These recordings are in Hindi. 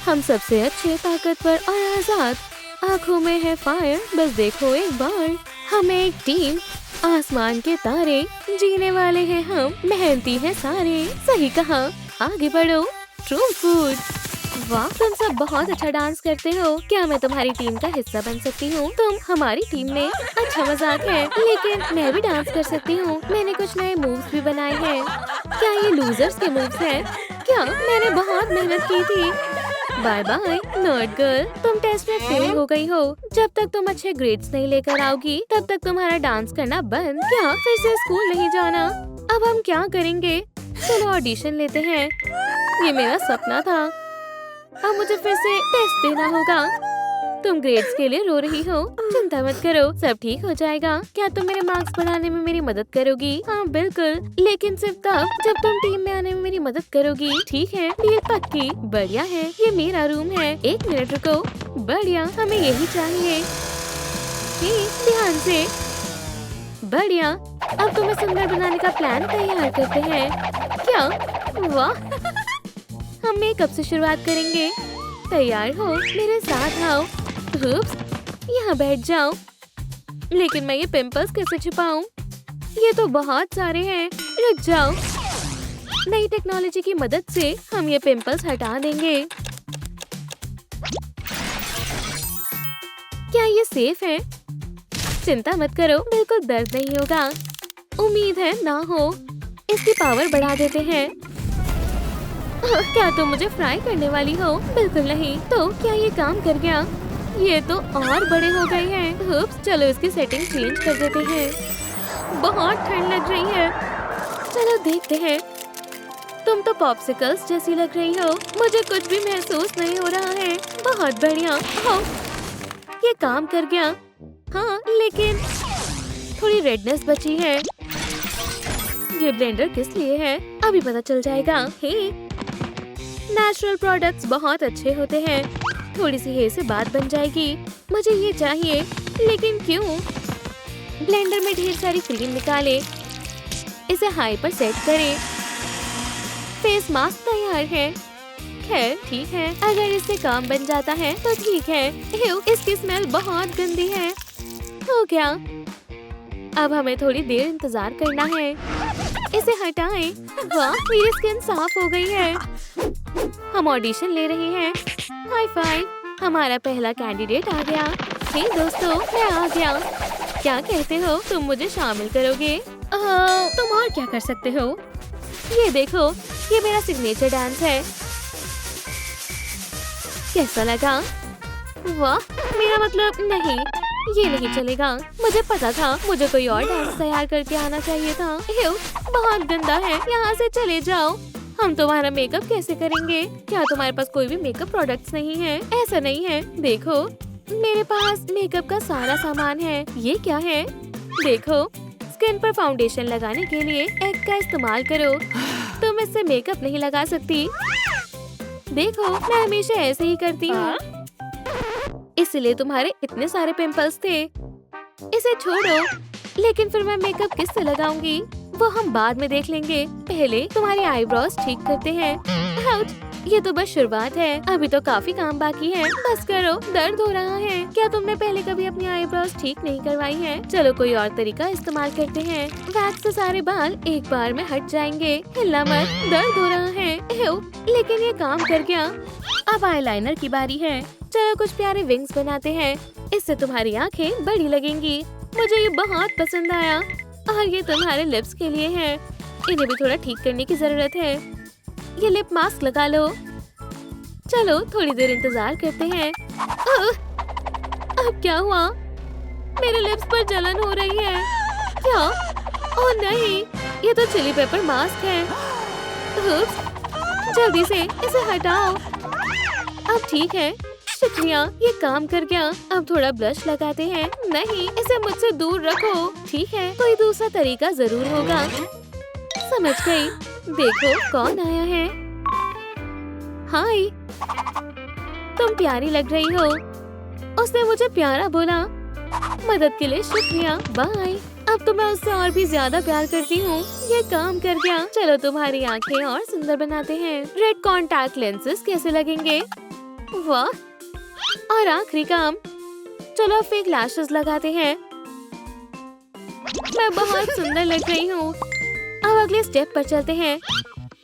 हम सबसे अच्छे, ताकतवर और आजाद। आँखों में है फायर, बस देखो एक बार। हमें एक टीम, आसमान के तारे, जीने वाले हैं हम, मेहनती हैं सारे। सही कहा, आगे बढ़ो। True food. वाह, तुम सब बहुत अच्छा डांस करते हो। क्या मैं तुम्हारी टीम का हिस्सा बन सकती हूँ? तुम हमारी टीम में। अच्छा मजाक है, लेकिन मैं भी डांस कर सकती हूँ। मैंने कुछ नए मूव्स भी बनाए हैं। क्या ये लूजर्स के मूव्स हैं? क्या मैंने बहुत मेहनत की थी। बाय बाय नर्ड गर्ल, तुम टेस्ट में फेल हो गई हो। जब तक तुम अच्छे ग्रेड्स नहीं लेकर आओगी, तब तक तुम्हारा डांस करना बंद। क्या फिर से स्कूल नहीं जाना? अब हम क्या करेंगे? चलो ऑडिशन लेते हैं। ये मेरा सपना था। अब मुझे फिर से टेस्ट देना होगा। तुम ग्रेड्स के लिए रो रही हो? चिंता मत करो, सब ठीक हो जाएगा। क्या तुम मेरे मार्क्स बढ़ाने में मेरी मदद करोगी? हाँ बिल्कुल, लेकिन सिर्फ तब जब तुम टीम में आने में मेरी मदद करोगी। ठीक है, डील पक्की। बढ़िया है, ये मेरा रूम है। एक मिनट रुको। बढ़िया, हमें यही चाहिए। ध्यान से। बढ़िया, अब तुम्हें सुंदर बनाने का प्लान तैयार करते हैं। क्या? वाह हम मेकअप से शुरुआत करेंगे। तैयार हो? मेरे साथ आओ। यहाँ बैठ जाओ। लेकिन मैं ये पिंपल्स कैसे छिपाऊं? ये तो बहुत सारे हैं। रुक जाओ। नई टेक्नोलॉजी की मदद से हम ये पिंपल्स हटा देंगे। क्या ये सेफ है? चिंता मत करो, बिल्कुल दर्द नहीं होगा। उम्मीद है ना हो। इसकी पावर बढ़ा देते हैं। क्या तुम मुझे फ्राई करने वाली हो? बिल्कुल नहीं। तो क्या ये काम कर गया? ये तो और बड़े हो गए हैं। चलो इसकी सेटिंग चेंज कर देते हैं। बहुत ठंड लग रही है। चलो देखते हैं। तुम तो पॉप्सिकल्स जैसी लग रही हो। मुझे कुछ भी महसूस नहीं हो रहा है। बहुत बढ़िया। ये काम कर गया। हाँ, लेकिन थोड़ी रेडनेस बची है। ये ब्लेंडर किस लिए है? अभी पता चल जाएगा। नेचुरल प्रोडक्ट्स बहुत अच्छे होते हैं। थोड़ी सी हे से बात बन जाएगी। मुझे ये चाहिए, लेकिन क्यों? ब्लेंडर में ढेर सारी क्रीम निकाले। इसे हाई पर सेट करें। फेस मास्क तैयार है। खैर ठीक है, अगर इससे काम बन जाता है तो ठीक है। इसकी स्मेल बहुत गंदी है। हो गया। अब हमें थोड़ी देर इंतजार करना है। इसे हटाएं। वाह, मेरी स्किन साफ हो गई है। हम ऑडिशन ले रहे हैं। हाई फाइव, हमारा पहला कैंडिडेट आ गया। हे दोस्तों, मैं आ गया। क्या कहते हो, तुम मुझे शामिल करोगे? तुम और क्या कर सकते हो? ये देखो, ये मेरा सिग्नेचर डांस है। कैसा लगा? वाह, मेरा मतलब नहीं, ये नहीं चलेगा। मुझे पता था, मुझे कोई और डांस तैयार करके आना चाहिए था। बहुत गंदा है, यहाँ से चले जाओ। हम तुम्हारा मेकअप कैसे करेंगे? क्या तुम्हारे पास कोई भी मेकअप प्रोडक्ट्स नहीं है? ऐसा नहीं है, देखो मेरे पास मेकअप का सारा सामान है। ये क्या है? देखो, स्किन पर फाउंडेशन लगाने के लिए एग का इस्तेमाल करो। तुम इससे मेकअप नहीं लगा सकती। देखो, मैं हमेशा ऐसे ही करती हूँ, इसलिए तुम्हारे इतने सारे पिंपल्स थे। इसे छोड़ो। लेकिन फिर मैं मेकअप किससे लगाऊंगी? वो हम बाद में देख लेंगे। पहले तुम्हारी आईब्रोज ठीक करते हैं। आउच! ये तो बस शुरुआत है, अभी तो काफी काम बाकी है। बस करो, दर्द हो रहा है। क्या तुमने पहले कभी अपनी आईब्रोज ठीक नहीं करवाई है? चलो कोई और तरीका इस्तेमाल करते हैं। वैक्स से सारे बाल एक बार में हट जाएंगे। हिलना मत, दर्द हो रहा है। लेकिन ये काम कर गया। अब आईलाइनर की बारी है। चलो कुछ प्यारे विंग्स बनाते हैं। इससे तुम्हारी आँखें बड़ी लगेंगी। मुझे ये बहुत पसंद आया। और ये तुम्हारे लिप्स के लिए है। इन्हें भी थोड़ा ठीक करने की जरूरत है। ये लिप मास्क लगा लो। चलो थोड़ी देर इंतजार करते हैं। अब क्या हुआ? मेरे लिप्स पर जलन हो रही है। क्या? ओह नहीं, ये तो चिली पेपर मास्क है। जल्दी से इसे हटाओ। अब ठीक है, शुक्रिया, ये काम कर गया। अब थोड़ा ब्लश लगाते हैं। नहीं, इसे मुझसे दूर रखो। ठीक है, कोई दूसरा तरीका जरूर होगा। समझ गई। देखो कौन आया है। हाय, तुम प्यारी लग रही हो। उसने मुझे प्यारा बोला। मदद के लिए शुक्रिया, बाय। अब तो मैं उससे और भी ज्यादा प्यार करती हूँ। ये काम कर गया। चलो तुम्हारी आंखें और सुंदर बनाते हैं। रेड कॉन्टैक्ट लेंसेज कैसे लगेंगे? वाह, और आखिरी काम, चलो फेक लैशेस लगाते हैं। मैं बहुत सुंदर लग रही हूँ। अब अगले स्टेप पर चलते हैं।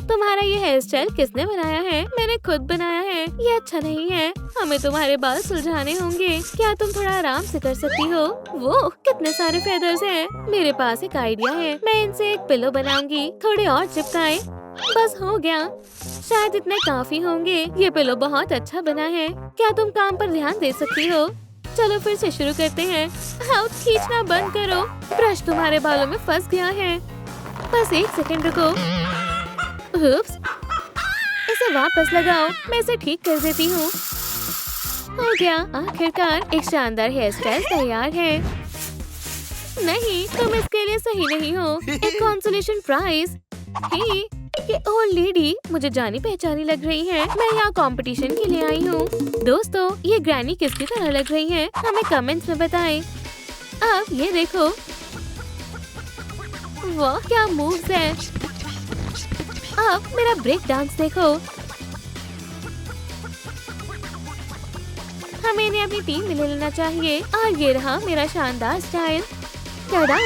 तुम्हारा ये हेयर स्टाइल किसने बनाया है? मैंने खुद बनाया है। ये अच्छा नहीं है। हमें तुम्हारे बाल सुलझाने होंगे। क्या तुम थोड़ा आराम से कर सकती हो? वो कितने सारे फेदर्स हैं। मेरे पास एक आइडिया है। मैं इनसे एक पिलो बनाऊंगी। थोड़े और चिपकाए। बस हो गया। शायद इतने काफी होंगे। ये पिलो बहुत अच्छा बना है। क्या तुम काम पर ध्यान दे सकती हो? चलो फिर से शुरू करते हैं। हाँ, खींचना बंद करो। ब्रश तुम्हारे बालों में फंस गया है। बस एक सेकंड रुको। उप्स, इसे वापस लगाओ। मैं इसे ठीक कर देती हूँ। हो गया। आखिरकार एक शानदार हेयर स्टाइल तैयार है। नहीं, तुम इसके लिए सही नहीं हो। एक कंसोलेशन प्राइज। हे, ये ओल्ड लेडी मुझे जानी पहचानी लग रही है। मैं यहाँ कंपटीशन के लिए आई हूँ। दोस्तों, ये ग्रैनी किसकी तरह लग रही है? हमें कमेंट्स में बताएं। अब ये देखो। वाह, क्या मूव्स है। अब मेरा ब्रेक डांस देखो। हमें इन्हें अपनी टीम में ले लेना चाहिए। और ये रहा मेरा शानदार स्टाइल। टाडा!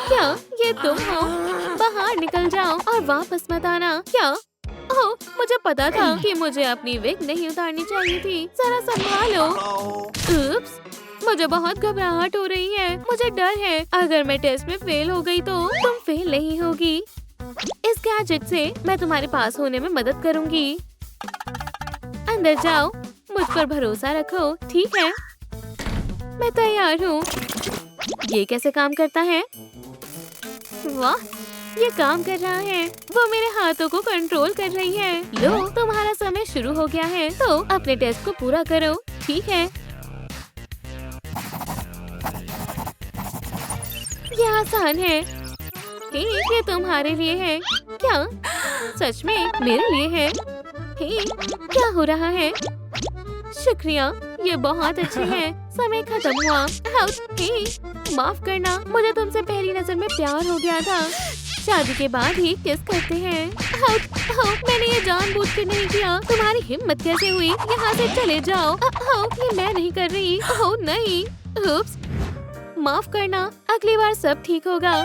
क्या ये तुम हो? बाहर निकल जाओ और वापस मत आना। क्या? ओह, मुझे पता था कि मुझे अपनी विग नहीं उतारनी चाहिए थी। जरा संभालो। उप्स, मुझे बहुत घबराहट हो रही है। मुझे डर है अगर मैं टेस्ट में फेल हो गई तो तुम फेल नहीं होगी। इस गैजेट से मैं तुम्हारे पास होने में मदद करूंगी। अंदर जाओ। मुझ पर भरोसा रखो, ठीक है? मैं तैयार हूँ। ये कैसे काम करता है? वाह, ये काम कर रहा है। वो मेरे हाथों को कंट्रोल कर रही है। लो, तुम्हारा समय शुरू हो गया है, तो अपने टेस्ट को पूरा करो, ठीक है? ये आसान है। ये तुम्हारे लिए है। क्या? सच में मेरे लिए है? क्या हो रहा है? शुक्रिया, ये बहुत अच्छे हैं। समय खत्म हुआ। माफ करना, मुझे तुमसे पहली नजर में प्यार हो गया था। शादी के बाद ही किस करते हैं। मैंने ये जानबूझ के नहीं किया। तुम्हारी हिम्मत कैसे हुई? यहाँ से चले जाओ। ये मैं नहीं कर रही। ओह नहीं। उप्स, माफ करना, अगली बार सब ठीक होगा।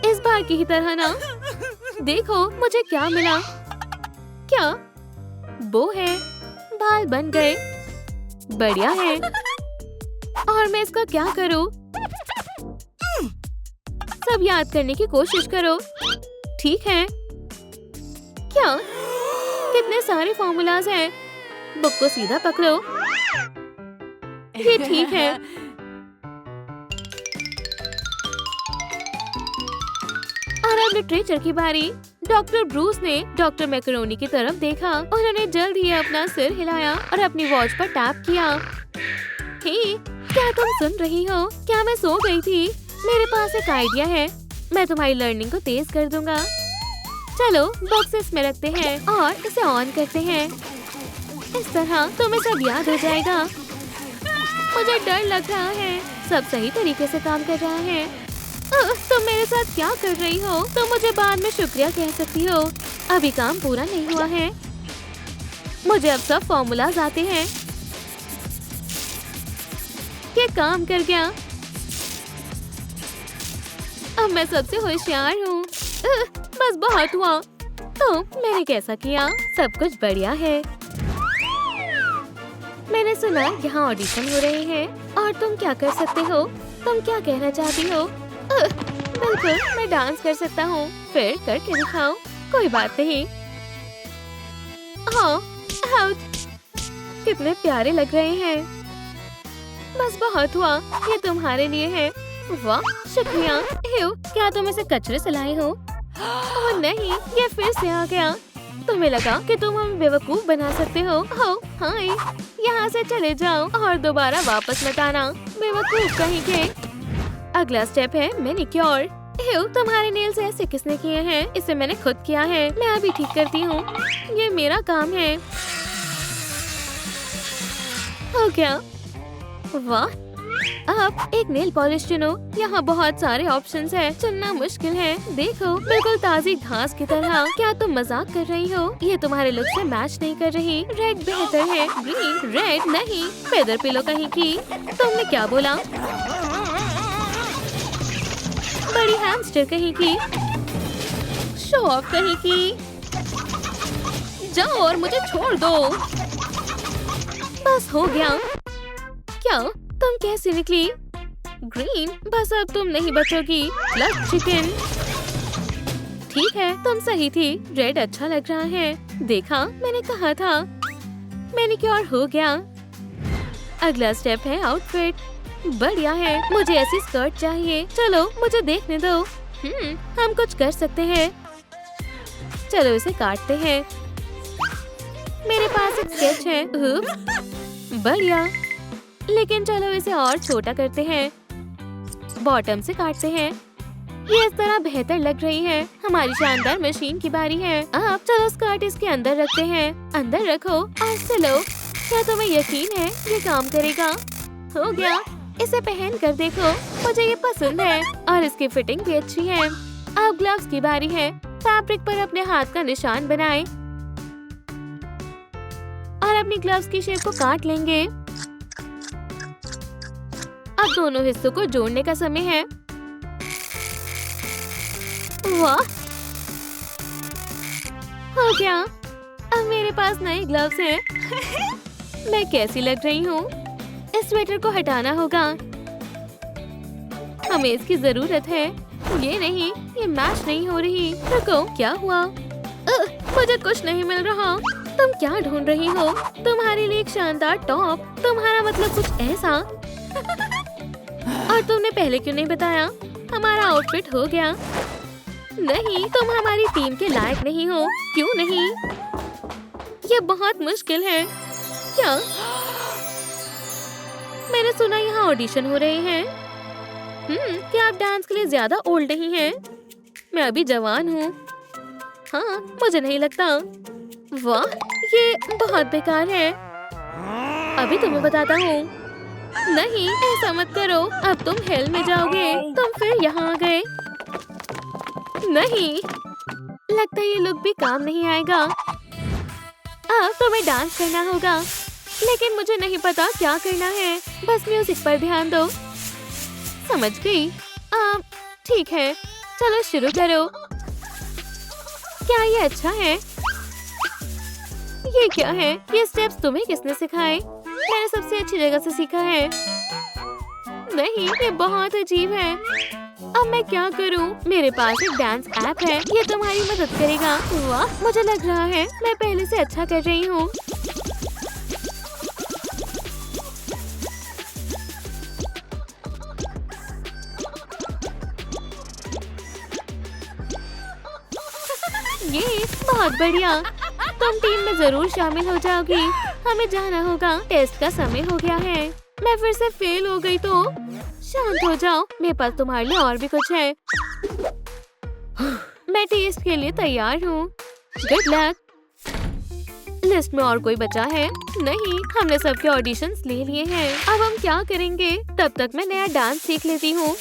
इस बार की ही तरह ना। देखो मुझे क्या मिला। क्या? वो है। बाल बन गए। बढ़िया है। और मैं इसका क्या करूं? सब याद करने की कोशिश करो, ठीक है? क्या? कितने सारे फॉर्मूलाज हैं। बुक को सीधा पकड़ो। ये ठीक है। और अब लिटरेचर की बारी। डॉक्टर ब्रूस ने डॉक्टर मैकरोनी की तरफ देखा। उन्होंने जल्द ही अपना सिर हिलाया और अपनी वॉच पर टैप किया। क्या तुम सुन रही हो? क्या मैं सो गई थी? मेरे पास एक आइडिया है। मैं तुम्हारी लर्निंग को तेज कर दूंगा। चलो बॉक्सेस में रखते हैं और इसे ऑन करते हैं। इस तरह तुम्हें सब याद हो जाएगा। मुझे डर लग रहा है। सब सही तरीके से काम कर रहा है। तुम मेरे साथ क्या कर रही हो? तुम मुझे बाद में शुक्रिया कह सकती हो। अभी काम पूरा नहीं हुआ है। मुझे अब सब फॉर्मूलाज आते हैं। ये काम कर गया। अब मैं सबसे होशियार हूँ। बस बहुत हुआ। तो मैंने कैसा किया? सब कुछ बढ़िया है। मैंने सुना यहाँ ऑडिशन हो रहे हैं और तुम क्या कर सकते हो? तुम क्या कहना चाहती हो? बिल्कुल, मैं डांस कर सकता हूँ। फिर करके दिखाओ। कोई बात नहीं। हाँ, कितने प्यारे लग रहे हैं। बस बहुत हुआ। ये तुम्हारे लिए है। वाह, शुक्रिया। क्या तुम इसे कचरे से लाए हो? ओह नहीं, ये फिर से आ गया। तुम्हें लगा कि तुम हमें बेवकूफ बना सकते हो? हाय, यहाँ से चले जाओ और दोबारा वापस मत आना। बेवकूफ कहीं के। अगला स्टेप है मैनिक्योर। तुम्हारे नेल्स ऐसे किसने किए हैं? इसे मैंने खुद किया है। मैं अभी ठीक करती हूँ। ये मेरा काम है। हो गया। वाह, अब एक नेल पॉलिश चुनो। यहाँ बहुत सारे ऑप्शंस हैं, चुनना मुश्किल है। देखो बिल्कुल ताज़ी घास की तरह। क्या तुम मजाक कर रही हो? ये तुम्हारे लुक से मैच नहीं कर रही। रेड बेहतर है। ग्रीन? रेड नहीं, फेदर पिलो कहीं की। तुमने क्या बोला? बड़ी हैमस्टर कहीं की। शो ऑफ कहीं की। जाओ और मुझे छोड़ दो। बस हो गया। क्या तुम कैसे निकली? ग्रीन? बस अब तुम नहीं बचोगी। Love chicken. ठीक है, तुम सही थी। रेड अच्छा लग रहा है। देखा, मैंने कहा था। मैनिक्योर हो गया। अगला स्टेप है आउटफिट। बढ़िया है। मुझे ऐसी स्कर्ट चाहिए। चलो मुझे देखने दो। हम कुछ कर सकते हैं। चलो इसे काटते हैं। मेरे पास एक स्केच है। बढ़िया। लेकिन चलो इसे और छोटा करते हैं। बॉटम से काटते हैं। ये इस तरह बेहतर लग रही है। हमारी शानदार मशीन की बारी है। अब चलो स्कर्ट इसके अंदर रखते हैं। अंदर रखो और चलो। क्या तुम्हें यकीन है ये काम करेगा? हो गया। इसे पहन कर देखो। मुझे ये पसंद है और इसकी फिटिंग भी अच्छी है। अब ग्लव्स की बारी है। फैब्रिक पर अपने हाथ का निशान बनाएं और अपनी ग्लव्स की शेप को काट लेंगे। अब दोनों हिस्सों को जोड़ने का समय है। वाह, हो गया। अब मेरे पास नए ग्लव्स हैं। मैं कैसी लग रही हूँ? इस स्वेटर को हटाना होगा। हमें इसकी जरूरत है। ये नहीं, ये मैच नहीं हो रही। रुको, क्या हुआ? मुझे कुछ नहीं मिल रहा। तुम क्या ढूंढ रही हो? तुम्हारे लिए एक शानदार टॉप। तुम्हारा मतलब कुछ ऐसा? और तुमने पहले क्यों नहीं बताया? हमारा आउटफिट हो गया। नहीं, तुम हमारी टीम के लायक नहीं हो। क्यों नहीं? ये बहुत मुश्किल है। क्या? मैंने सुना यहाँ ऑडिशन हो रहे हैं। क्या आप डांस के लिए ज्यादा ओल्ड नहीं हैं? मैं अभी जवान हूँ। हाँ, मुझे नहीं लगता। वाह, ये बहुत बेकार है। अभी तुम्हें बताता हूँ। नहीं, ऐसा मत करो। अब तुम हेल में जाओगे। तुम फिर यहाँ आ गए। नहीं, लगता है ये लुक भी काम नहीं आएगा। अब तुम्हें डांस करना होगा, लेकिन मुझे नहीं पता क्या करना है। बस म्यूजिक पर ध्यान दो। समझ गई। ठीक है, चलो शुरू करो। क्या ये अच्छा है? ये क्या है? ये स्टेप्स तुम्हें किसने सिखाए? मैंने सबसे अच्छी जगह से सीखा है। नहीं, ये बहुत अजीब है। अब मैं क्या करूं? मेरे पास एक डांस ऐप है। ये तुम्हारी मदद करेगा। वाह, मुझे लग रहा है मैं पहले से अच्छा कर रही हूँ। ये बहुत बढ़िया। तुम टीम में जरूर शामिल हो जाओगी। हमें जाना होगा। टेस्ट का समय हो गया है। मैं फिर से फेल हो गई तो? शांत हो जाओ, मेरे पास तुम्हारे लिए और भी कुछ है। मैं टेस्ट के लिए तैयार हूँ। Good luck. लिस्ट में और कोई बचा है? नहीं, हमने सबके ऑडिशंस ले लिए हैं। अब हम क्या करेंगे? तब तक मैं नया डांस सीख लेती हूँ।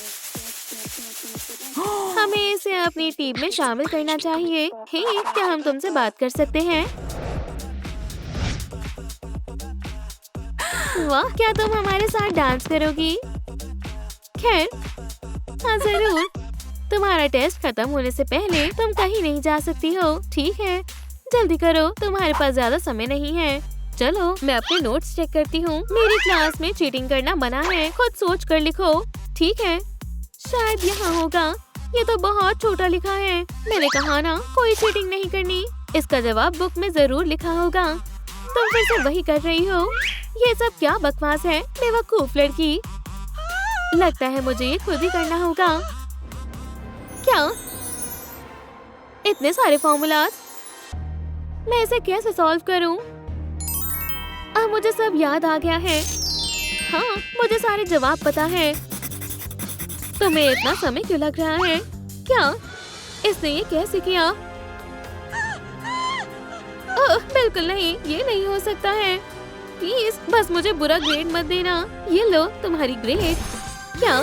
हमें इसे अपनी टीम में शामिल करना चाहिए। हे, क्या हम तुमसे बात कर सकते हैं? वाह, क्या तुम हमारे साथ डांस करोगी? खैर, हाँ जरूर। तुम्हारा टेस्ट खत्म होने से पहले तुम कहीं नहीं जा सकती हो। ठीक है, जल्दी करो, तुम्हारे पास ज्यादा समय नहीं है। चलो, मैं अपने नोट्स चेक करती हूँ। मेरी क्लास में चीटिंग करना मना है। खुद सोच कर लिखो। ठीक है, शायद यहाँ होगा। ये तो बहुत छोटा लिखा है। मैंने कहा ना, कोई चीटिंग नहीं करनी। इसका जवाब बुक में जरूर लिखा होगा। तुम फिर से वही कर रही हो। ये सब क्या बकवास है, बेवकूफ लड़की। लगता है मुझे ये खुद ही करना होगा। क्या? इतने सारे फॉर्मूलाज, मैं इसे कैसे सॉल्व करूं? अब मुझे सब याद आ गया है। हाँ, मुझे सारे जवाब पता है। तुम्हें इतना समय क्यों लग रहा है? क्या इसने ये कैसे किया? बिल्कुल नहीं, ये नहीं हो सकता है। प्लीज, बस मुझे बुरा ग्रेड मत देना। ये लो तुम्हारी ग्रेड। क्या?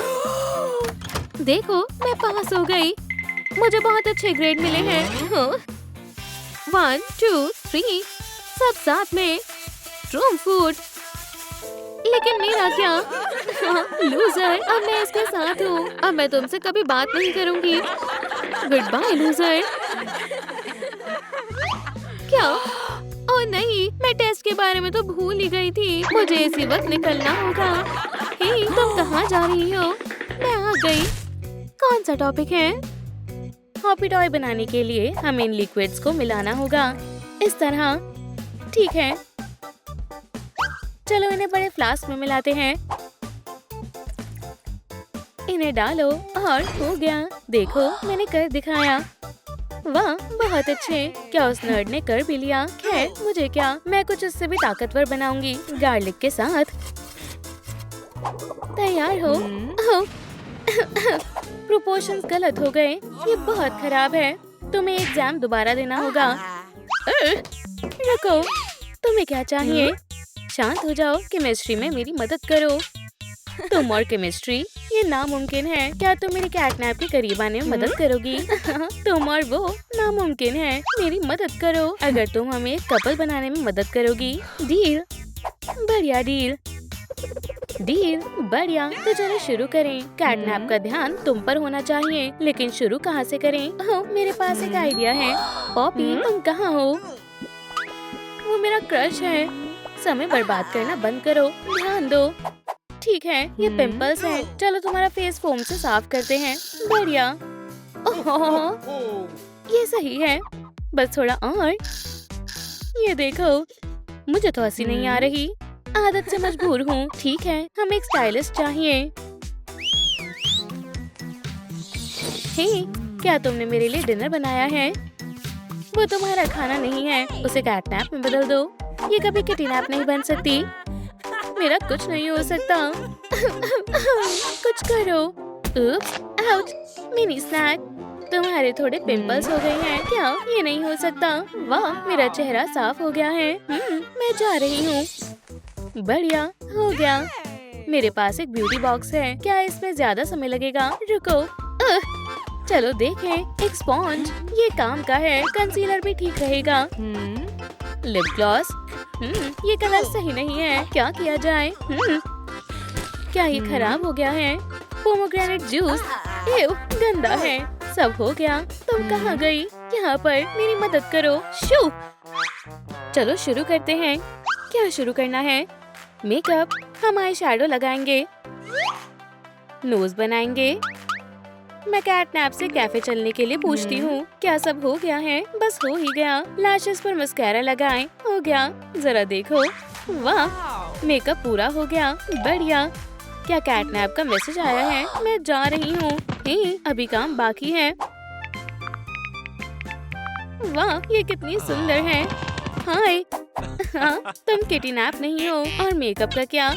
देखो, मैं पास हो गई। मुझे बहुत अच्छे ग्रेड मिले हैं। हाँ। 1, 2, 3 सब साथ में। ट्रूम फूड। लेकिन मेरा क्या? हाँ, लूजर। अब मैं इसके साथ हूँ। अब मैं तुमसे कभी बात नहीं करूंगी। Good bye loser. क्या? ओह नहीं, मैं टेस्ट के बारे में तो भूल ही गई थी। मुझे इसी वक्त निकलना होगा। हे, तुम कहाँ जा रही हो? मैं आ गई। कौन सा टॉपिक है? हॉपी टॉय बनाने के लिए हमें इन लिक्विड्स को मिलाना होगा। इस तरह। ठीक है, चलो इन्हें बड़े फ्लास्क में मिलाते हैं। इन्हें डालो और हो गया। देखो, मैंने कर दिखाया। वाह, बहुत अच्छे। क्या उस नर्ड ने कर भी लिया? खैर, मुझे क्या, मैं कुछ इससे भी ताकतवर बनाऊंगी गार्लिक के साथ। तैयार हो? प्रोपोर्शंस गलत हो गए। ये बहुत खराब है। तुम्हें एग्जाम दोबारा देना होगा। रुको, तुम्हें क्या चाहिए? शांत हो जाओ। केमिस्ट्री में मेरी मदद करो। तुम और केमिस्ट्री, ये नामुमकिन है। क्या तुम मेरे कैटनैप के करीब आने में मदद करोगी? तुम और वो, नामुमकिन है। मेरी मदद करो। अगर तुम हमें एक कपल बनाने में मदद करोगी। डील? बढ़िया डील। डील? बढ़िया। तो चलो शुरू करें। कैटनैप का ध्यान तुम पर होना चाहिए, लेकिन शुरू कहाँ से करें? मेरे पास एक आइडिया है। पॉपी, तुम कहाँ हो? वो मेरा क्रश है। समय बर्बाद करना बंद करो। ध्यान दो। ठीक है, ये पिंपल्स हैं। चलो तुम्हारा फेस फोम से साफ करते हैं। बढ़िया। ओह, ये सही है। बस थोड़ा और। ये देखो, मुझे तो हंसी नहीं आ रही। आदत से मजबूर हूँ। ठीक है, हमें एक स्टाइलिस्ट चाहिए। हे, क्या तुमने मेरे लिए डिनर बनाया है? वो तुम्हारा खाना नहीं है। उसे कैटनैप में बदल दो। ये कभी किडनैप नहीं बन सकती। मेरा कुछ नहीं हो सकता। कुछ करो। उप्स, आउच, मिनी स्नैक। तुम्हारे थोड़े पिंपल्स हो गए हैं क्या? ये नहीं हो सकता। वाह, मेरा चेहरा साफ हो गया है। मैं जा रही हूँ। बढ़िया, हो गया। मेरे पास एक ब्यूटी बॉक्स है। क्या इसमें ज्यादा समय लगेगा? रुको। चलो देखें। एक स्पॉन्ज, ये काम का है। कंसीलर भी ठीक रहेगा। लिप ग्लॉस, ये कलर सही नहीं है। क्या किया जाए? क्या ये खराब हो गया है? पोमोग्रेनेट जूस, गंदा है। सब हो गया। तुम कहाँ गई? यहाँ पर, मेरी मदद करो। शू। चलो शुरू करते हैं। क्या शुरू करना है? मेकअप। हम आई शैडो लगाएंगे, नोज बनाएंगे। मैं कैटनैप से कैफे चलने के लिए पूछती हूँ। क्या सब हो गया है? बस हो ही गया। लैशेस पर मस्कारा लगाएं। हो गया। जरा देखो। वाह, मेकअप पूरा हो गया। बढ़िया। क्या कैटनैप का मैसेज आया है? मैं जा रही हूँ। अभी काम बाकी है। वाह, ये कितनी सुंदर है। हाय। हाँ, तुम किडनैप नहीं हो। और मेकअप का क्या?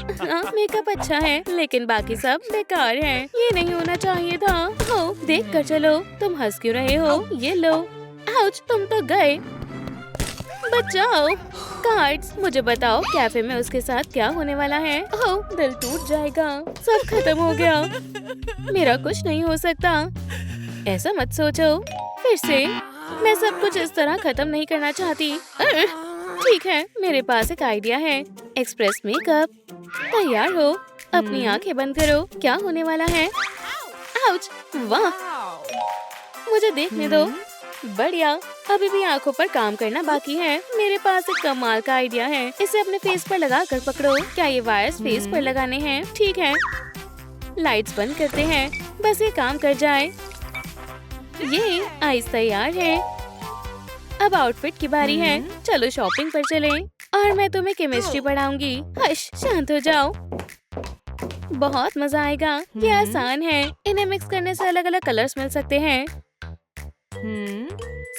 मेकअप अच्छा है, लेकिन बाकी सब बेकार है। ये नहीं होना चाहिए था। हो, देख कर चलो। तुम हंस क्यों रहे हो? ये लो। आउच, तुम तो गए। बचाओ। कार्ड्स, मुझे बताओ कैफे में उसके साथ क्या होने वाला है? ओह, दिल टूट जाएगा। सब खत्म हो गया। मेरा कुछ नहीं हो सकता। ऐसा मत सोचो। फिर से, मैं सब कुछ इस तरह खत्म नहीं करना चाहती। ठीक है, मेरे पास एक आइडिया है। Express makeup. तैयार हो? अपनी आंखें बंद करो। क्या होने वाला है? आउच, वाह, मुझे देखने दो। बढ़िया। अभी भी आंखों पर काम करना बाकी है। मेरे पास एक कमाल का आइडिया है। इसे अपने फेस पर लगा कर पकड़ो। क्या ये वायर्स फेस पर लगाने हैं? ठीक है। लाइट्स बंद करते हैं। बस ये काम कर जाए। ये आइस तैयार है। अब आउटफिट की बारी है। चलो शॉपिंग पर चलें। और मैं तुम्हें केमिस्ट्री पढ़ाऊंगी। हश, शांत हो जाओ। बहुत मजा आएगा। ये आसान है। इन्हें मिक्स करने से अलग अलग कलर्स मिल सकते हैं।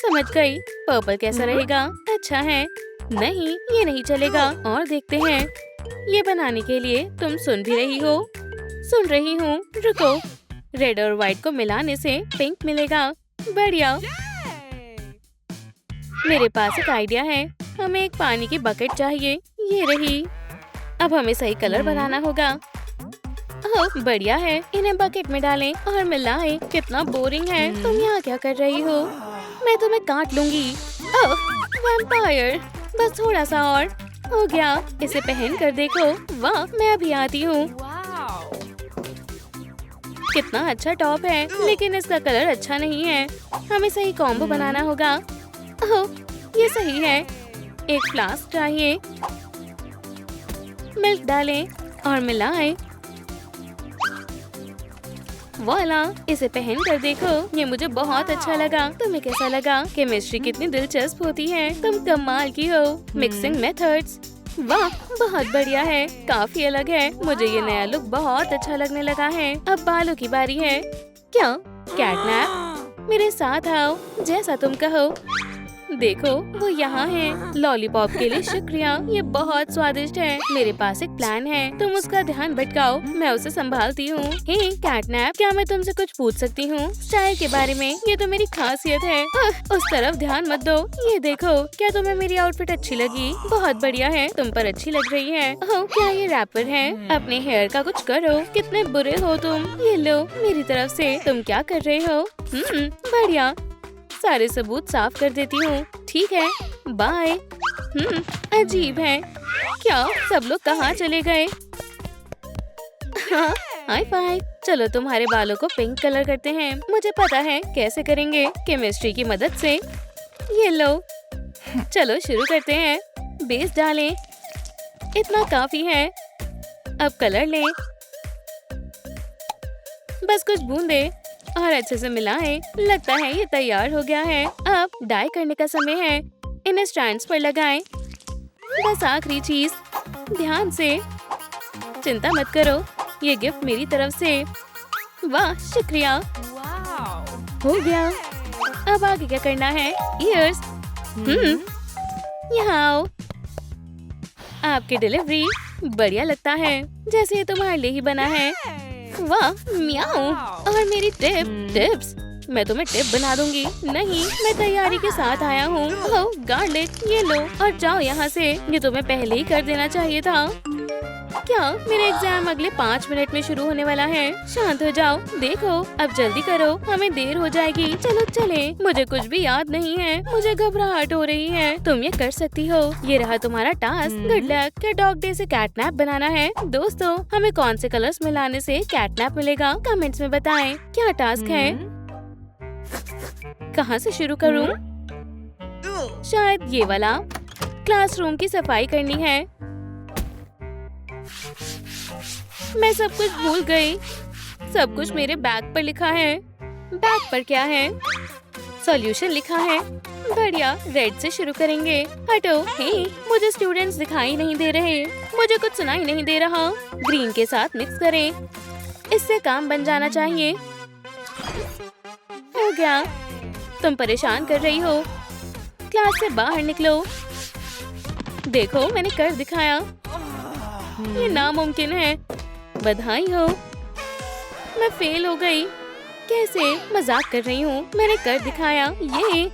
समझ गई। पर्पल कैसा रहेगा? अच्छा है। नहीं, ये नहीं चलेगा। और देखते हैं। ये बनाने के लिए तुम सुन भी रही हो? सुन रही हूँ। रुको। रेड और व्हाइट को मिलाने से पिंक मिलेगा। बढ़िया। मेरे पास एक आइडिया है। हमें एक पानी की बकेट चाहिए। ये रही। अब हमें सही कलर बनाना होगा। ओह बढ़िया है, इन्हें बकेट में डालें और मिलाएं। कितना बोरिंग है। तुम यहाँ क्या कर रही हो? मैं तुम्हें काट लूंगी। ओह वैम्पायर, बस थोड़ा सा और हो गया। इसे पहन कर देखो। वाह, मैं अभी आती हूँ। कितना अच्छा टॉप है, लेकिन इसका कलर अच्छा नहीं है। हमें सही कॉम्बो बनाना होगा। ओह ये सही है। एक फ्लास्क चाहिए। मिल्क डालें और मिलाएं। वाला, इसे पहन कर देखो। ये मुझे बहुत अच्छा लगा। तुम्हें कैसा लगा? केमिस्ट्री कितनी दिलचस्प होती है। तुम कमाल की हो। मिक्सिंग मेथड्स, वाह बहुत बढ़िया है। काफी अलग है। मुझे ये नया लुक बहुत अच्छा लगने लगा है। अब बालों की बारी है। क्या कैटनैप? मेरे साथ आओ, जैसा तुम कहो। देखो वो यहाँ है। लॉलीपॉप के लिए शुक्रिया, ये बहुत स्वादिष्ट है। मेरे पास एक प्लान है, तुम उसका ध्यान भटकाओ, मैं उसे संभालती हूँ। हे कैटनैप, क्या मैं तुमसे कुछ पूछ सकती हूँ? स्टाइल के बारे में, ये तो मेरी खासियत है। उस तरफ ध्यान मत दो। ये देखो, क्या तुम्हें मेरी आउटफिट अच्छी लगी? बहुत बढ़िया है, तुम पर अच्छी लग रही है। क्या ये रैपर है? अपने हेयर का कुछ करो। कितने बुरे हो तुम। ये लो मेरी तरफ से। तुम क्या कर रहे हो? बढ़िया, सारे सबूत साफ कर देती हूँ। ठीक है, बाय। अजीब है। क्या सब लोग कहाँ चले गए? हाँ, हाई फाइव। चलो तुम्हारे बालों को पिंक कलर करते हैं। मुझे पता है कैसे करेंगे, केमिस्ट्री की मदद से। ये लो, चलो शुरू करते हैं। बेस डालें, इतना काफी है। अब कलर लें, बस कुछ बूंदे और अच्छे से मिलाएं। लगता है ये तैयार हो गया है। अब डाई करने का समय है। इन्हें स्टैंड्स पर लगाएं। बस आखिरी चीज, ध्यान से। चिंता मत करो, ये गिफ्ट मेरी तरफ से। वाह शुक्रिया। हो गया। अब आगे क्या करना है? ईयर्स। यहाँ आओ। आपकी डिलीवरी बढ़िया लगता है, जैसे ये तुम्हारे लिए ही बना है। वाह म्याऊ। और मेरी टिप्स, मैं तुम्हें टिप बना दूंगी। नहीं, मैं तैयारी के साथ आया हूँ। ओह गार्लिक, ये लो और जाओ यहाँ से। ये तुम्हें पहले ही कर देना चाहिए था। क्या? मेरा एग्जाम अगले 5 मिनट में शुरू होने वाला है। शांत हो जाओ। देखो अब जल्दी करो, हमें देर हो जाएगी। चलो चले। मुझे कुछ भी याद नहीं है। मुझे घबराहट हो रही है। तुम ये कर सकती हो। ये रहा तुम्हारा टास्क। Good luck. क्या डॉग डे से कैटनैप बनाना है? दोस्तों, हमें कौन से कलर्स मिलाने से कैटनैप मिलेगा? कमेंट्स में बताएं। क्या टास्क है? कहाँ से शुरू करूँ? शायद ये वाला। क्लासरूम की सफाई करनी है। मैं सब कुछ भूल गई। सब कुछ मेरे बैग पर लिखा है। बैग पर क्या है? सॉल्यूशन लिखा है। बढ़िया, रेड से शुरू करेंगे। हटो। हे, मुझे स्टूडेंट्स दिखाई नहीं दे रहे। मुझे कुछ सुनाई नहीं दे रहा। ग्रीन के साथ मिक्स करें। इससे काम बन जाना चाहिए। हो गया। तुम परेशान कर रही हो। क्लास से बाहर निकलो। देखो मैंने कर दिखाया। ये नामुमकिन है। बधाई हो। मैं फेल हो गई। कैसे? मजाक कर रही हूँ। मैंने कर दिखाया। ये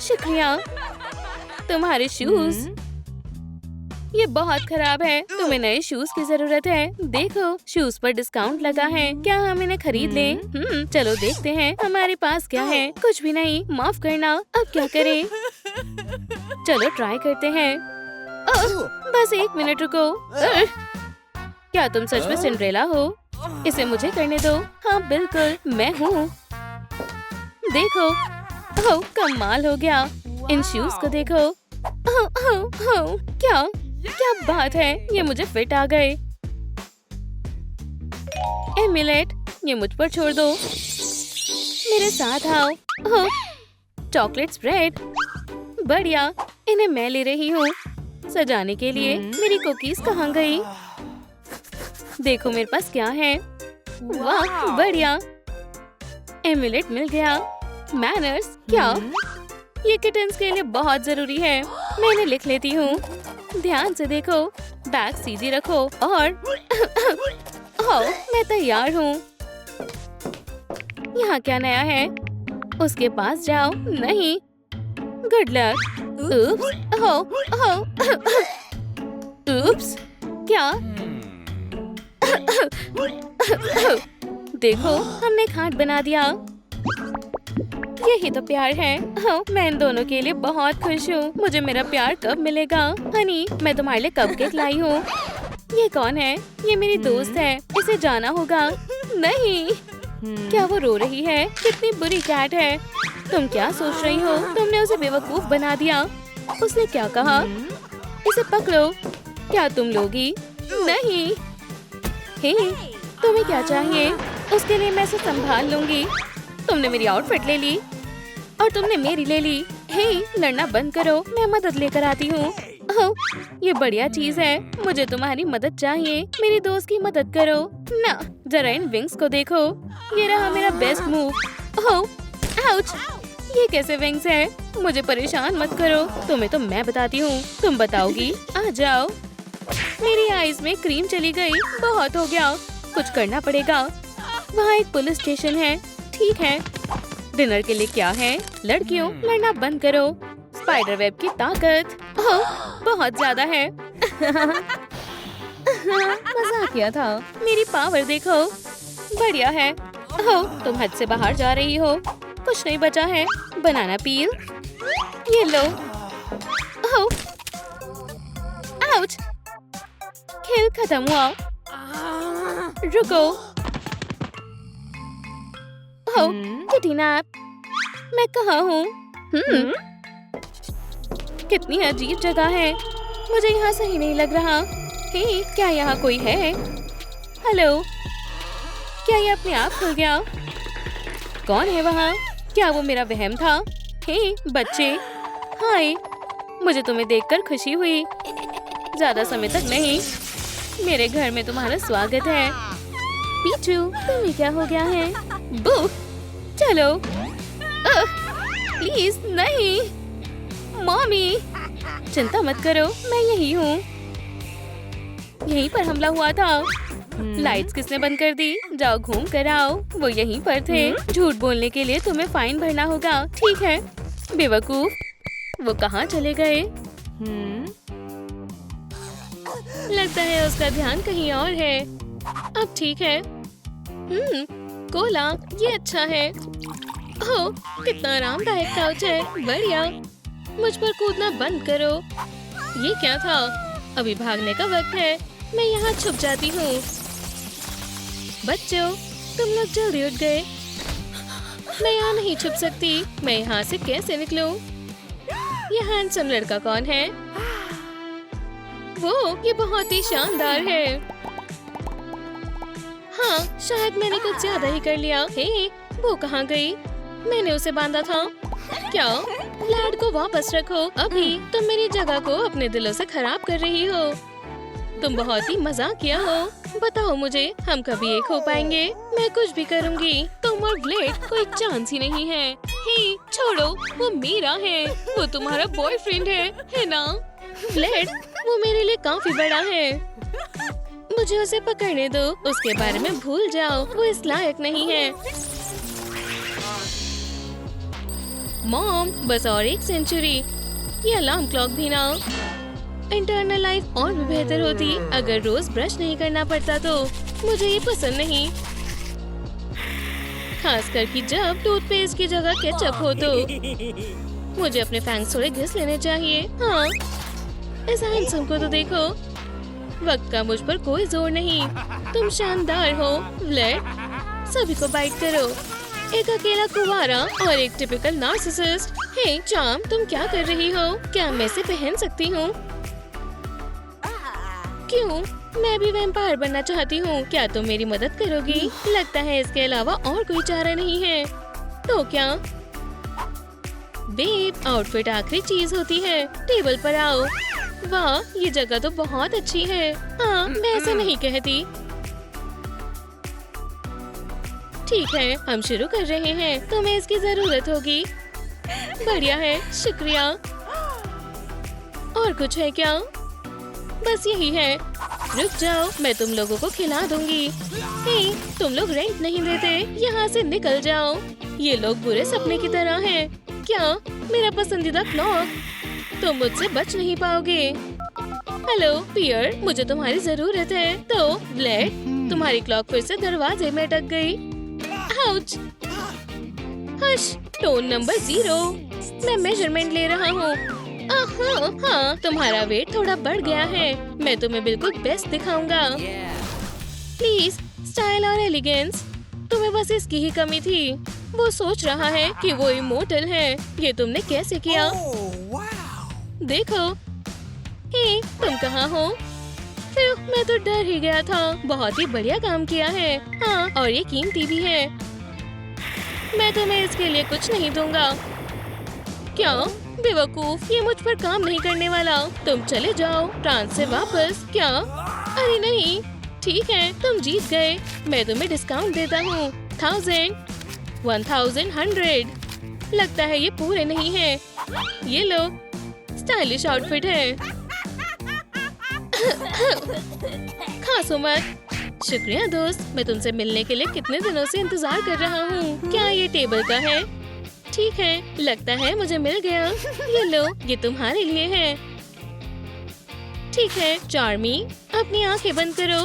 शुक्रिया। तुम्हारे शूज, ये बहुत खराब है। तुम्हें नए शूज की जरूरत है। देखो शूज पर डिस्काउंट लगा है। क्या हम इन्हें खरीद लें? चलो देखते हैं हमारे पास क्या है। कुछ भी नहीं, माफ करना। अब क्या करें? चलो ट्राई करते हैं। बस 1 मिनट रुको। क्या तुम सच में सिंड्रेला हो? इसे मुझे करने दो। हाँ बिल्कुल, मैं हूँ। देखो, ओह कमाल हो गया। इन शूज को देखो। क्या क्या बात है, ये मुझे फिट आ गए। एमिलेट, ये मुझ पर छोड़ दो। मेरे साथ आओ। ओह चॉकलेट स्प्रेड, बढ़िया। इन्हें मैं ले रही हूँ सजाने के लिए। मेरी कुकीज कहाँ गई? देखो मेरे पास क्या है। वाह बढ़िया, एमुलेट मिल गया। मैनर्स, क्या? ये किटन्स के लिए बहुत जरूरी है। मैं इन्हें लिख लेती हूँ। ध्यान से देखो। बैग सीधी रखो और ओह मैं तैयार हूँ। यहाँ क्या नया है? उसके पास जाओ। नहीं, गुड लक। उप्स, क्या? देखो, हमने खाट बना दिया। यही तो प्यार है। मैं इन दोनों के लिए बहुत खुश हूँ। मुझे मेरा प्यार कब मिलेगा? हनी, मैं तुम्हारे लिए कपकेक लाई हूँ। ये कौन है? ये मेरी दोस्त है, इसे जाना होगा। नहीं, क्या वो रो रही है? कितनी बुरी कैट है। तुम क्या सोच रही हो? तुमने उसे बेवकूफ बना दिया। उसने क्या कहा? इसे पकड़ो। क्या तुम लोगी? नहीं। हे, तुम्हें क्या चाहिए? उसके लिए मैं इसे संभाल लूंगी। तुमने मेरी आउटफिट ले ली और तुमने मेरी ले ली। हे, लड़ना बंद करो, मैं मदद लेकर आती हूँ। ये बढ़िया चीज है। मुझे तुम्हारी मदद चाहिए। मेरी दोस्त की मदद करो ना। जरा इन विंग्स को देखो। ये रहा मेरा बेस्ट मूव। आउच! ये कैसे विंग्स है? मुझे परेशान मत करो। तुम्हें तो मैं बताती हूँ। तुम बताओगी? आ जाओ। मेरी आईज में क्रीम चली गई। बहुत हो गया, कुछ करना पड़ेगा। वहाँ एक पुलिस स्टेशन है। ठीक है, डिनर के लिए क्या है? लड़कियों, लड़ना बंद करो। स्पाइडर वेब की ताकत बहुत ज्यादा है। मजाक किया था। मेरी पावर देखो, बढ़िया है। तुम हद से बाहर जा रही हो। कुछ नहीं बचा है। बनाना पील, ये लो। आउच! खेल खत्म हुआ। रुको। किटी नैप, मैं कहाँ हूँ? कितनी अजीब जगह है। मुझे यहाँ सही नहीं लग रहा। हे, क्या यहाँ कोई है? हेलो, क्या ये अपने आप खुल गया? कौन है वहाँ? क्या वो मेरा वहम था? हे बच्चे, हाय। मुझे तुम्हें देखकर खुशी हुई। ज्यादा समय तक नहीं। मेरे घर में तुम्हारा स्वागत है। पीचू, तुम्हें क्या हो गया है? बू, चलो। प्लीज नहीं। मॉमी, चिंता मत करो, मैं यही हूँ। यहीं पर हमला हुआ था। लाइट्स किसने बंद कर दी? जाओ घूम कर आओ। वो यहीं पर थे। झूठ बोलने के लिए तुम्हें फाइन भरना होगा। ठीक है, बेवकूफ। वो कहाँ चले गए? लगता है उसका ध्यान कहीं और है। अब ठीक है। कोला, ये अच्छा है। ओह, कितना आरामदायक काउच है। बढ़िया। मुझ पर कूदना बंद करो। ये क्या था? अभी भागने का वक्त है। मैं यहाँ छुप जाती हूँ। बच्चों, तुम लोग जल्दी उठ गए। मैं यहाँ नहीं छुप सकती। मैं यहाँ से कैसे निकलूं? ये हैंडसम लड़का कौन है? वो, ये बहुत ही शानदार है। हाँ, शायद मैंने कुछ ज्यादा ही कर लिया। हे, वो कहाँ गई? मैंने उसे बांधा था। क्या? लैड को वापस रखो। अभी तुम मेरी जगह को अपने दिलों से खराब कर रही हो। तुम बहुत ही मजाकिया हो। बताओ मुझे, हम कभी एक हो पाएंगे? मैं कुछ भी करूँगी। तुम और ब्लेड कोई चांस ही नहीं है। हे, छोड़ो, वो मेरा है। वो तुम्हारा बॉयफ्रेंड है ना? ब्लेड, वो मेरे लिए काफी बड़ा है। मुझे उसे पकड़ने दो। उसके बारे में भूल जाओ। वो इस लायक नहीं है। मॉम, बस और एक सेंचुरी। ये अलार्म क्लॉक भी ना। इंटरनल लाइफ और भी बेहतर होती अगर रोज ब्रश नहीं करना पड़ता। तो मुझे ये पसंद नहीं, खासकर कि जब टूथपेस्ट की जगह केचप हो। तो मुझे अपने फैंग्स थोड़े घिस लेने चाहिए। हाँ, इस हैंडसम को तो देखो। वक्त का मुझ पर कोई जोर नहीं। तुम शानदार हो ब्लेड। सभी को बाइट करो। एक अकेला कुंवारा और एक टिपिकल नार्सिसिस्ट। हे चाम, तुम क्या कर रही हो? क्या मैं इसे पहन सकती हूँ? क्यों? मैं भी वैम्पायर बनना चाहती हूँ। क्या तुम मेरी मदद करोगी? लगता है इसके अलावा और कोई चारा नहीं है। तो क्या? बेब, आउटफिट आखिरी चीज होती है। टेबल पर आओ। वाह, ये जगह तो बहुत अच्छी है। हाँ, मैं ऐसा नहीं कहती। ठीक है, हम शुरू कर रहे हैं। तुम्हें इसकी जरूरत होगी। बढ़िया है, शुक्रिया। और कुछ है क्या? बस यही है। रुक जाओ, मैं तुम लोगों को खिला दूंगी। हे, तुम लोग रेंट नहीं देते। यहाँ से निकल जाओ। ये लोग बुरे सपने की तरह हैं। क्या? मेरा पसंदीदा क्लॉक। तुम मुझसे बच नहीं पाओगे। हेलो पियर, मुझे तुम्हारी जरूरत है। तो ब्लेड, तुम्हारी क्लॉक फिर से दरवाजे में अटक गई। आउच! हश! Tone number 0। मैं मेजरमेंट ले रहा हूँ। हाँ, तुम्हारा वेट थोड़ा बढ़ गया है। मैं तुम्हें बिल्कुल बेस्ट दिखाऊंगा। प्लीज, स्टाइल और एलिगेंस। तुम्हें बस इसकी ही कमी थी। वो सोच रहा है कि वो इमोर्टल है। ये तुमने कैसे किया? देखो। हे, तुम कहाँ हो? फिर मैं तो डर ही गया था। बहुत ही बढ़िया काम किया है। हाँ, और ये कीमती भी है। मैं तुम्हें इसके लिए कुछ नहीं दूंगा। क्या? बेवकूफ, ये मुझ पर काम नहीं करने वाला। तुम चले जाओ फ्रांस से वापस। क्या? अरे नहीं। ठीक है, तुम जीत गए। मैं तुम्हें डिस्काउंट देता हूँ। 1000, 1100। लगता है ये पूरे नहीं है। ये लो, स्टाइलिश आउटफिट है। खासो मत। शुक्रिया दोस्त, मैं तुमसे मिलने के लिए कितने दिनों से इंतजार कर रहा हूँ। क्या ये टेबल का है? ठीक है, लगता है मुझे मिल गया। ये लो, ये तुम्हारे लिए है। ठीक है चार्मी, अपनी आंखें बंद करो।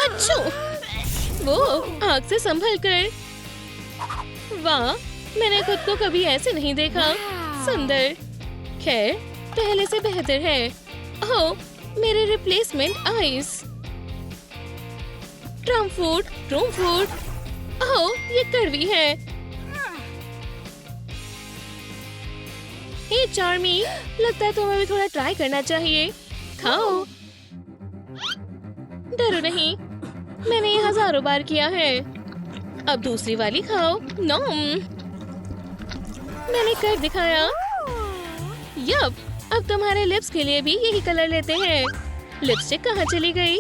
अच्छा, वो आग से संभल कर। वाह, मैंने खुद को कभी ऐसे नहीं देखा। सुंदर। खैर, पहले से बेहतर है। ओह, मेरे रिप्लेसमेंट आइस। ट्रम फूड। ओह, ये कड़वी है। हे चार्मी, लगता है तुम्हें भी थोड़ा ट्राई करना चाहिए। खाओ। डरो नहीं, मैंने ये हजारों बार किया है। अब दूसरी वाली खाओ। नॉम, मैंने कर दिखाया। यप, अब तुम्हारे लिप्स के लिए भी यही कलर लेते हैं। लिपस्टिक कहाँ चली गई?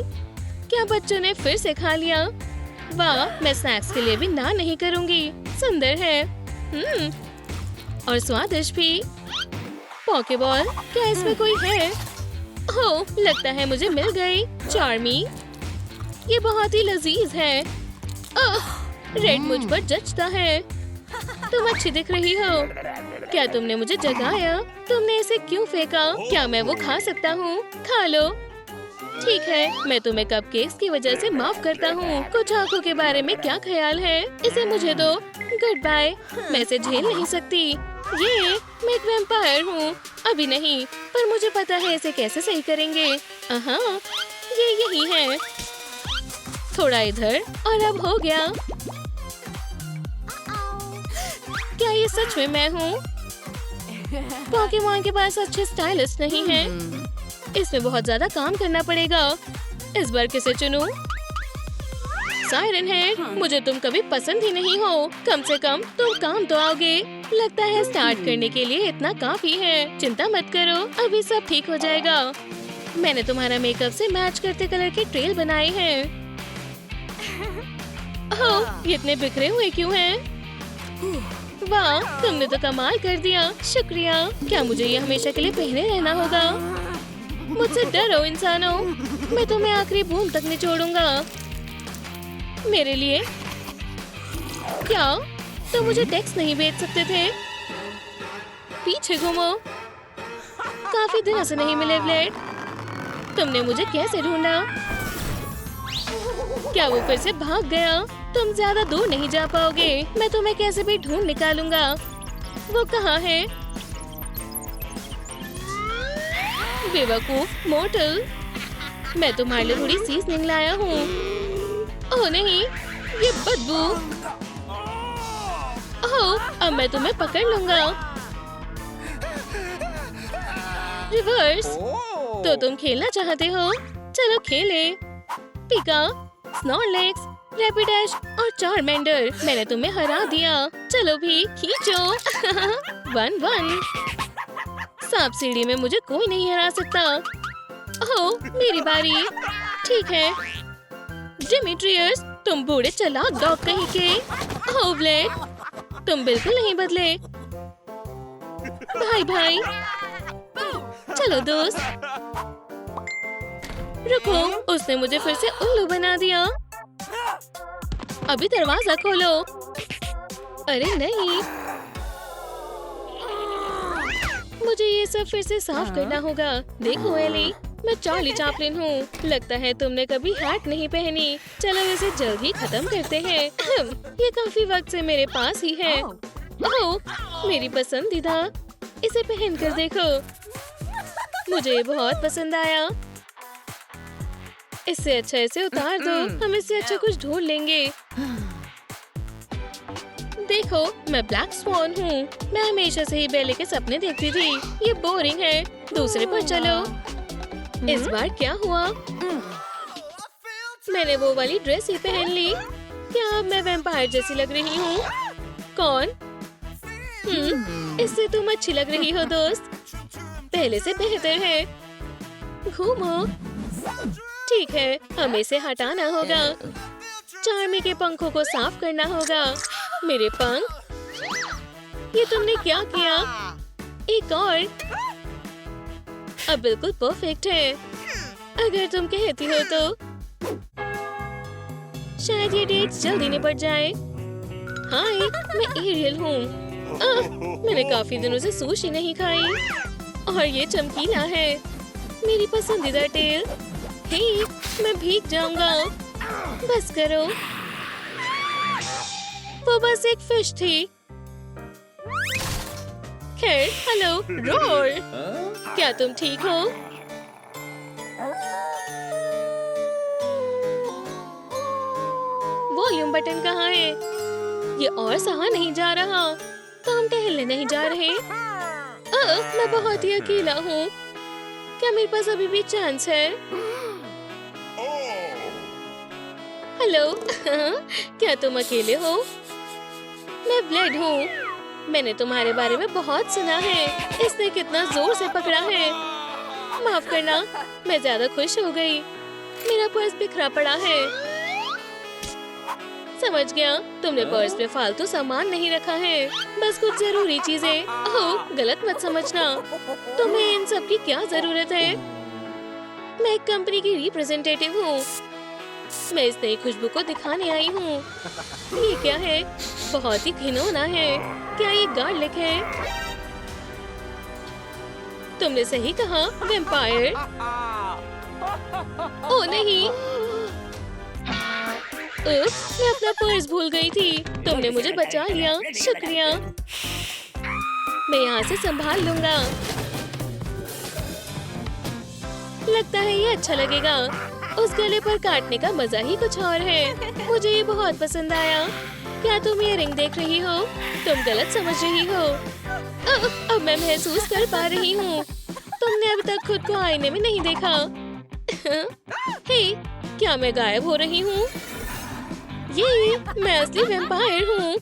क्या बच्चों ने फिर से खा लिया? वाह, मैं स्नैक्स के लिए भी ना नहीं करूँगी। सुंदर है। और स्वादिष्ट भी। पॉकेबॉल, क्या इसमें कोई है? ओह, लगता है मुझे मिल गई। चार्मी, ये बहुत ही लजीज है। ओह, रेड मुझ पर जचता है। तुम अच्छी दिख रही हो। क्या तुमने मुझे जगाया? तुमने इसे क्यों फेंका? क्या मैं वो खा सकता हूँ? खा लो। ठीक है, मैं तुम्हें कपकेक्स की वजह से माफ करता हूँ। कुछ आंखों के बारे में क्या ख्याल है? इसे मुझे दो। Good bye. मैं इसे झेल नहीं सकती। ये, मैं एक वैम्पायर हूँ। अभी नहीं, पर मुझे पता है इसे कैसे सही करेंगे। ये यही है। थोड़ा इधर, और अब हो गया। क्या ये सच में मैं हूँ? पोकेमॉन के पास अच्छे स्टाइलिस्ट नहीं है। इसमें बहुत ज्यादा काम करना पड़ेगा। इस बार किसे चुनूं? सायरन है। मुझे तुम कभी पसंद ही नहीं हो। कम से कम तुम काम तो आओगे। लगता है स्टार्ट करने के लिए इतना काफी है। चिंता मत करो, अभी सब ठीक हो जाएगा। मैंने तुम्हारा मेकअप से मैच करते कलर के ट्रेल बनाए हैं। ओह, ये इतने बिखरे हुए क्यों हैं? वाह, तुमने तो कमाल कर दिया। शुक्रिया। क्या मुझे ये हमेशा के लिए पहने रहना होगा? मुझसे डरो इंसानों, मैं तुम्हें आखिरी बूंद तक निचोड़ूंगा। मेरे लिए? क्या तुम मुझे टेक्स्ट नहीं भेज सकते थे? पीछे घूमो। काफी दिनों से नहीं मिले ब्लेड। तुमने मुझे कैसे ढूंढा? क्या वो फिर से भाग गया? तुम ज्यादा दूर नहीं जा पाओगे। मैं तुम्हें कैसे भी ढूंढ निकालूंगा। वो कहाँ है? बेवकूफ मोर्टल, मैं तुम्हारे लिए थोड़ी सीजनिंग लाया हूँ। ओह नहीं, ये बदबू। ओह, अब मैं तुम्हें पकड़ लूंगा। रिवर्स। तो तुम खेलना चाहते हो? चलो खेले। पिका, स्नॉर्लेक्स, रैपिडेश और चार्मेंडर, मैंने तुम्हें हरा दिया। चलो भी खींचो। 1-1। सांप सीढ़ी में मुझे कोई नहीं हरा सकता। ओह, मेरी बारी। ठीक है डिमिट्रियस, तुम बूढ़े चालाक डॉग कहीं के। ओह ब्लेड, तुम बिल्कुल नहीं बदले। भाई चलो दोस्त। रुको, उसने मुझे फिर से उल्लू बना दिया। अभी दरवाजा खोलो। अरे नहीं, मुझे ये सब फिर से साफ करना होगा। देखो एली, मैं चार्ली चैपलिन हूँ। लगता है तुमने कभी हैट नहीं पहनी। चलो इसे जल्द ही खत्म करते हैं। ये काफी वक्त से मेरे पास ही है। ओह, मेरी पसंदीदा। इसे पहन कर देखो। मुझे ये बहुत पसंद आया। इससे अच्छा इसे उतार दो। हम इससे अच्छा कुछ ढूंढ लेंगे। देखो, मैं ब्लैक स्वॉन हूँ। मैं हमेशा से ही बैले के सपने देखती थी। ये बोरिंग है। दूसरे पर चलो। इस बार क्या हुआ? मैंने वो वाली ड्रेस ही पहन ली। क्या अब मैं वैम्पायर जैसी लग रही हूँ? कौन? इससे तुम अच्छी लग रही हो दोस्त। पहले से बेहतर है। घूमो। ठीक है, हमें इसे हटाना होगा। चार्मी के पंखों को साफ करना होगा। मेरे पंख? ये तुमने क्या किया? एक और। अब बिल्कुल परफेक्ट है, अगर तुम कहती हो तो। शायद ये डेट्स जल्दी निपट जाए। हाय, मैं एरियल हूँ। मैंने काफी दिनों से सुशी नहीं खाई और ये चमकीला है। मेरी पसंदीदा टेल। हे, मैं भीग जाऊंगा। बस करो। वो बस एक फिश थी। खैर, हेलो रोर। क्या तुम ठीक हो? वॉल्यूम बटन कहाँ है? ये और सहा नहीं जा रहा। तो हम टहलने नहीं जा रहे। मैं बहुत ही अकेला हूँ। क्या मेरे पास अभी भी चांस है? हेलो। क्या तुम अकेले हो? मैं ब्लेड हूँ। मैंने तुम्हारे बारे में बहुत सुना है। इसने कितना जोर से पकड़ा है। माफ करना, मैं ज्यादा खुश हो गई। मेरा पर्स बिखरा पड़ा है। समझ गया, तुमने पर्स में फालतू सामान नहीं रखा है, बस कुछ जरूरी चीजें। ओह, गलत मत समझना। तुम्हें इन सब की क्या जरूरत है? मैं एक कंपनी की रिप्रेजेंटेटिव हूँ। मैं इस नई खुशबू को दिखाने आई हूँ। ये क्या है? बहुत ही घिनौना है। क्या ये गार्लिक है? तुमने सही कहा, वैम्पायर। ओह नहीं। मैं अपना पर्स भूल गई थी। तुमने मुझे बचा लिया, शुक्रिया। मैं यहाँ से संभाल लूंगा। लगता है ये अच्छा लगेगा। उस गले पर काटने का मजा ही कुछ और है। मुझे ये बहुत पसंद आया। क्या तुम ये रिंग देख रही हो? तुम गलत समझ रही हो। अब मैं महसूस कर पा रही हूँ। तुमने अभी तक खुद को आईने में नहीं देखा। हे, क्या मैं गायब हो रही हूँ? ये मैं असली वैम्पायर हूँ।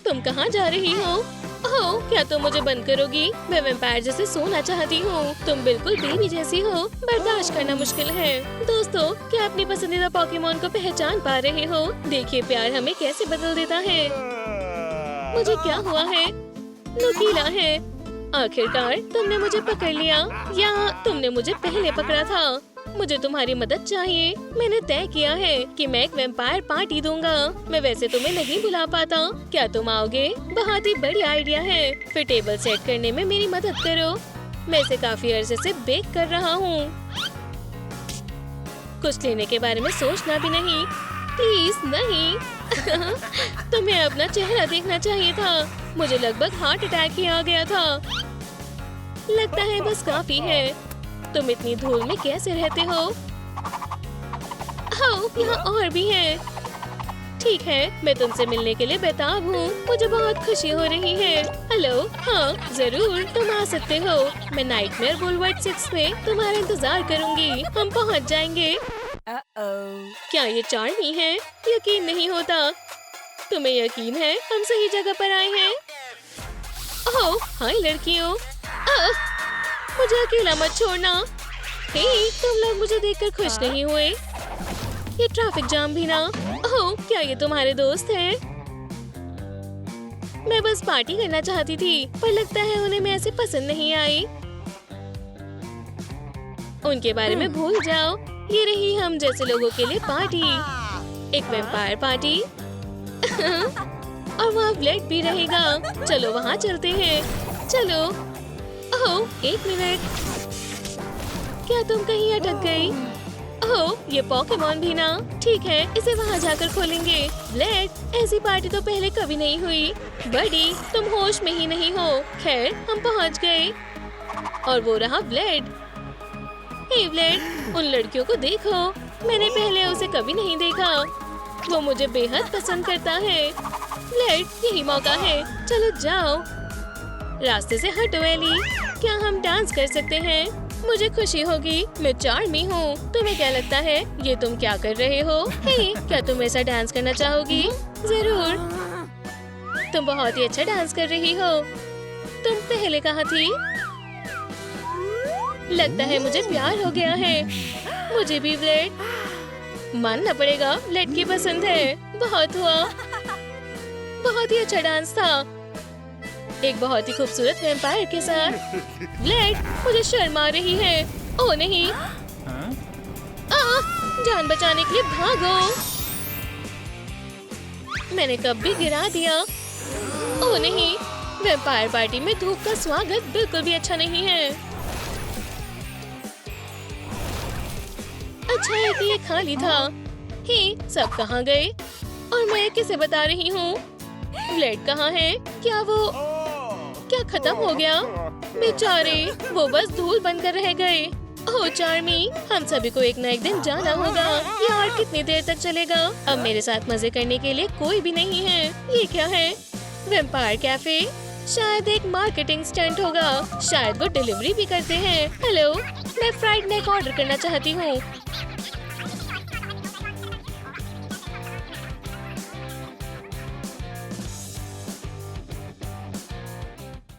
तुम कहाँ जा रही हो? ओह, क्या तुम मुझे बंद करोगी? मैं वैम्पायर जैसे सोना चाहती हूँ। तुम बिल्कुल बेबी जैसी हो। बर्दाश्त करना मुश्किल है। दोस्तों, क्या अपनी पसंदीदा पोकेमोन को पहचान पा रहे हो? देखिए प्यार हमें कैसे बदल देता है। मुझे क्या हुआ है? नुकीला है। आखिरकार तुमने मुझे पकड़ लिया, या तुमने मुझे पहले पकड़ा था? मुझे तुम्हारी मदद चाहिए। मैंने तय किया है कि मैं एक वैम्पायर पार्टी दूंगा। मैं वैसे तुम्हें नहीं बुला पाता। क्या तुम आओगे? बहुत ही बड़ी आइडिया है। फिर टेबल सेट करने में मेरी मदद करो। मैं इसे काफी अरसे से बेक कर रहा हूँ। कुछ लेने के बारे में सोचना भी नहीं, प्लीज नहीं। तुम्हें अपना चेहरा देखना चाहिए था। मुझे लगभग हार्ट अटैक ही आ गया था। लगता है बस काफी है। तुम इतनी धूल में कैसे रहते हो? हाँ, यहाँ और भी है। ठीक है, मैं तुमसे मिलने के लिए बेताब हूँ। मुझे बहुत खुशी हो रही है। हेलो। हाँ, जरूर, तुम आ सकते हो। मैं नाइटमेयर बुलवर्ड 6 में तुम्हारा इंतजार करूंगी। हम पहुँच जाएंगे। क्या ये चार्मी है? यकीन नहीं होता। तुम्हें यकीन है हम सही जगह पर आए हैं? ओह, हाय लड़कियों। मुझे अकेला मत छोड़ना। हे, तुम लोग मुझे देखकर खुश नहीं हुए? ये ट्रैफिक जाम भी ना। ओह, क्या ये तुम्हारे दोस्त हैं? मैं बस पार्टी करना चाहती थी, पर लगता है उन्हें मैं ऐसे पसंद नहीं आई। उनके बारे में भूल जाओ। ये रही हम जैसे लोगों के लिए पार्टी। एक वैम्पायर पार्टी। और वहाँ ब्लेड भी रहेगा। चलो वहाँ चलते हैं। चलो। ओह, एक मिनट। क्या तुम कहीं अटक गई? ओह, ये पोकेमॉन भी ना। ठीक है, इसे वहाँ जाकर खोलेंगे। ब्लेड, ऐसी पार्टी तो पहले कभी नहीं हुई। बड़ी, तुम होश में ही नहीं हो। खैर, हम पहुँच गए। और वो रहा ब्लेड। हे ब्लेड, उन लड़कियों को देखो। मैंने पहले उसे कभी नहीं देखा। वो मुझे बेहद पसंद करता है। ब्लेड, यही मौका है। चलो जाओ। रास्ते से हटो एली। क्या हम डांस कर सकते हैं? मुझे खुशी होगी। मैं चार्मी हूँ। तुम्हें क्या लगता है? ये तुम क्या कर रहे हो? हे, क्या तुम ऐसा डांस करना चाहोगी? जरूर। तुम बहुत ही अच्छा डांस कर रही हो। तुम पहले कहाँ थी? लगता है मुझे प्यार हो गया है। मुझे भी ब्लेड। मानना पड़ेगा, ब्लेड की पसंद है। बहुत हुआ। बहुत ही अच्छा डांस था। एक बहुत ही खूबसूरत वैम्पायर के साथ। ब्लेड, मुझे शर्म आ रही है। ओह नहीं। जान बचाने के लिए भागो। मैंने कब भी गिरा दिया। ओह नहीं, वैम्पायर पार्टी में धूप का स्वागत बिल्कुल भी अच्छा नहीं है। अच्छा है कि ये खाली था। हे, सब कहाँ गए? और मैं किसे बता रही हूँ? ब्लेड कहाँ है? क्या खत्म हो गया? बेचारे, वो बस धूल बनकर रह गए। ओह चार्मी, हम सभी को एक न एक दिन जाना होगा। ये और कितनी देर तक चलेगा? अब मेरे साथ मजे करने के लिए कोई भी नहीं है। ये क्या है? Vampire cafe? शायद एक मार्केटिंग स्टंट होगा। शायद वो डिलीवरी भी करते हैं। हेलो, मैं फ्राइड नेक ऑर्डर करना चाहती हूँ।